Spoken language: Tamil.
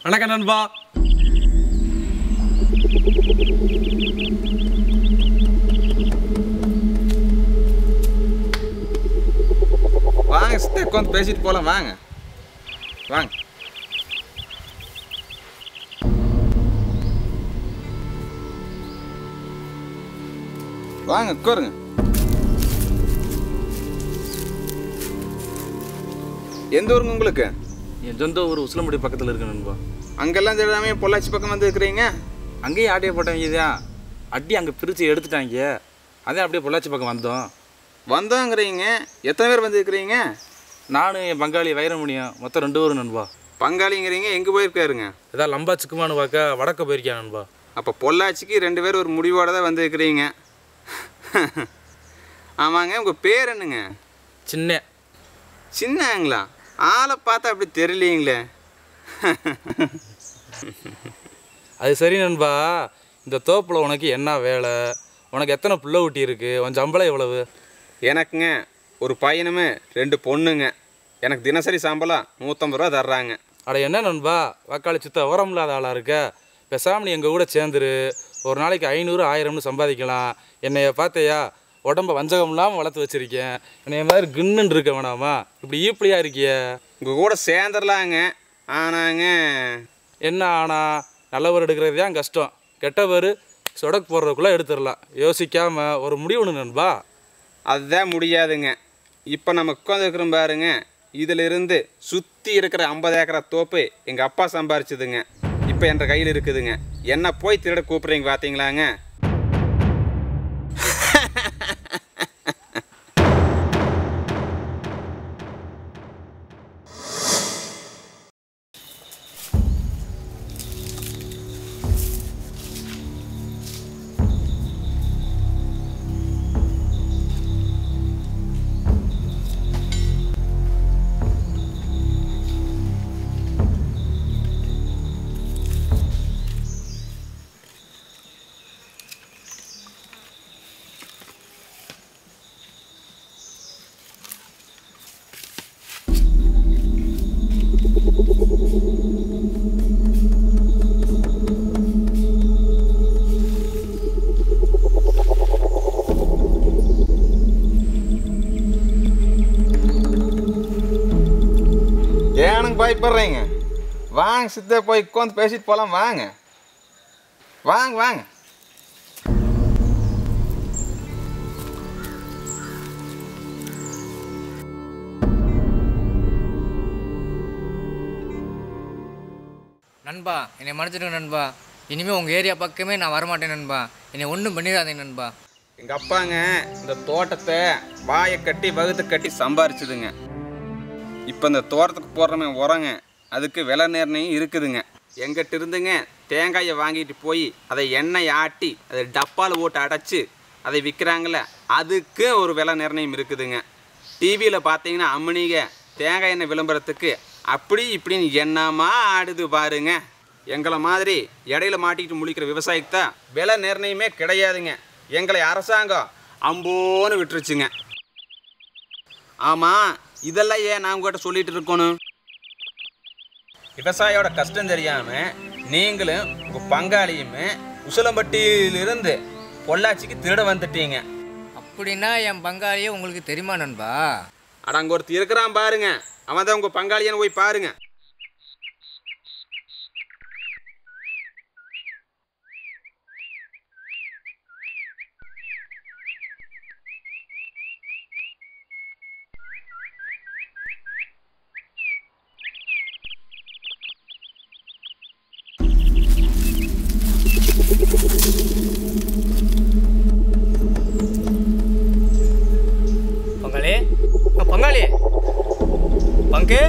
வணக்கம் நண்பா. வாங்க சித்த உட்காந்து பேசிட்டு போகலாம். வாங்க வாங்க. வாங்க உட்காருங்க. எந்த ஊருங்க உங்களுக்கு? என் சொந்த ஊர் உசிலம்பட்டி பக்கத்தில் இருக்கு நண்பா. அங்கெல்லாம் தெரியாமே பொள்ளாச்சி பக்கம் வந்து இருக்கிறீங்க. அங்கேயும் ஆட்டையை போட்டவங்க தான் அடி அங்கே பிரித்து எடுத்துட்டாங்க. அதான் அப்படியே பொள்ளாச்சி பக்கம் வந்தோங்கிறீங்க. எத்தனை பேர் வந்து இருக்கிறீங்க? நான் என் பங்காளி வைரமணியம் மொத்தம் 2 ஊர் நண்பா. பங்காளிங்கிறீங்க, எங்கே போயிருக்காருங்க? ஏதாவது லம்பா சிக்குமானு பார்க்க வடக்க போயிருக்கேன் நண்பா. அப்போ பொள்ளாச்சிக்கு 2 பேர் ஒரு முடிவோடு தான் வந்து இருக்கிறீங்க. ஆமாங்க, உங்கள் பேர் என்னங்க? சின்னங்களா? ஆளை பார்த்தா அப்படி தெரியலீங்களே. அது சரி நண்பா, இந்த தோப்பில் உனக்கு என்ன வேலை? உனக்கு எத்தனை புள்ள ஊட்டி இருக்கு? உன் சம்பளம் எவ்வளவு? எனக்குங்க ஒரு பையனுமே 2 பொண்ணுங்க. எனக்கு தினசரி சம்பளம் 150 ரூபா தர்றாங்க. அட என்ன நண்பா, வாக்காளி சுத்த விவரம் இல்லாத ஆளாக இருக்க. பேசாமல் நீ எங்கள் கூட சேர்ந்துரு. ஒரு நாளைக்கு 500 1000ன்னு சம்பாதிக்கலாம். என்னைய பார்த்தையா, உடம்ப வஞ்சகம் இல்லாமல் வளர்த்து வச்சுருக்கேன். என்னைய மாதிரி கின்னுன்னு இருக்க வேணாமா? இப்படி ஈப்பிளியாக இருக்கிய. உங்கள் கூட சேர்ந்துடலாங்க. ஆனாங்க என்ன ஆனா? நல்லவர் எடுக்கிறது தான் கஷ்டம். கெட்டவர் சொடக்கு போடுறதுக்குள்ளே எடுத்துடலாம். யோசிக்காமல் ஒரு முடிவுன்னு நண்பா. அதுதான் முடியாதுங்க. இப்போ நம்ம உட்காந்துருக்குறோம் பாருங்க, இதிலிருந்து சுற்றி இருக்கிற 50 ஏக்கரா தோப்பு எங்கள் அப்பா சம்பாரிச்சுதுங்க. இப்போ என்ற கையில் இருக்குதுங்க. என்ன போய் திருட கூப்பிட்றீங்க பார்த்தீங்களாங்க? ஏனுங்க பயப்படுறீங்க? வாங்க சித்த போய் உட்காந்து பேசிட்டு போகலாம். வாங்க வாங்க வாங்க. நண்பா, என்னை மன்னிச்சிடுங்க நண்பா. இனிமேல் உங்கள் ஏரியா பக்கமே நான் வரமாட்டேன் நண்பா. என்னை ஒன்றும் பண்ணிடாதீங்க நண்பா. எங்கள் அப்பாங்க இந்த தோட்டத்தை வாயை கட்டி வகுத்து கட்டி சம்பாரிச்சுதுங்க. இப்போ இந்த தோட்டத்துக்கு போடுறமே உரங்க, அதுக்கு விலை நிர்ணயம் இருக்குதுங்க. எங்கிட்ட இருந்துங்க தேங்காயை வாங்கிட்டு போய் அதை எண்ணெய் ஆட்டி அதை டப்பாவில் போட்டு அடைச்சி அதை விற்கிறாங்கள, அதுக்கு ஒரு விலை நிர்ணயம் இருக்குதுங்க. டிவியில் பார்த்தீங்கன்னா அம்மனிக தேங்காய் எண்ணெய் விளம்பரத்துக்கு அப்படி இப்படின்னு என்னமா ஆடுது பாருங்க. எங்களை மாதிரி இடையில மாட்டிக்கிட்டு முழிக்கிற விவசாயிக்கு தான் விலை நிர்ணயமே கிடையாதுங்க. எங்களை அரசாங்கம் அம்போன்னு விட்டுருச்சுங்க. ஆமாம், இதெல்லாம் ஏன் நான் உங்கள்கிட்ட சொல்லிட்டு இருக்கணும்? விவசாயியோட கஷ்டம் தெரியாமல் நீங்களும் உங்கள் பங்காளியுமே உசிலம்பட்டியிலிருந்து பொள்ளாச்சிக்கு திருட வந்துட்டீங்க. அப்படின்னா என் பங்காளியே உங்களுக்கு தெரியுமா நண்பா? அட அங்கே ஒருத்தர் இருக்கிறான் பாருங்க, அவன் தான் உங்கள் பங்காளியான்னு போய் பாருங்க. பங்காளி, பங்காளி, பங்கு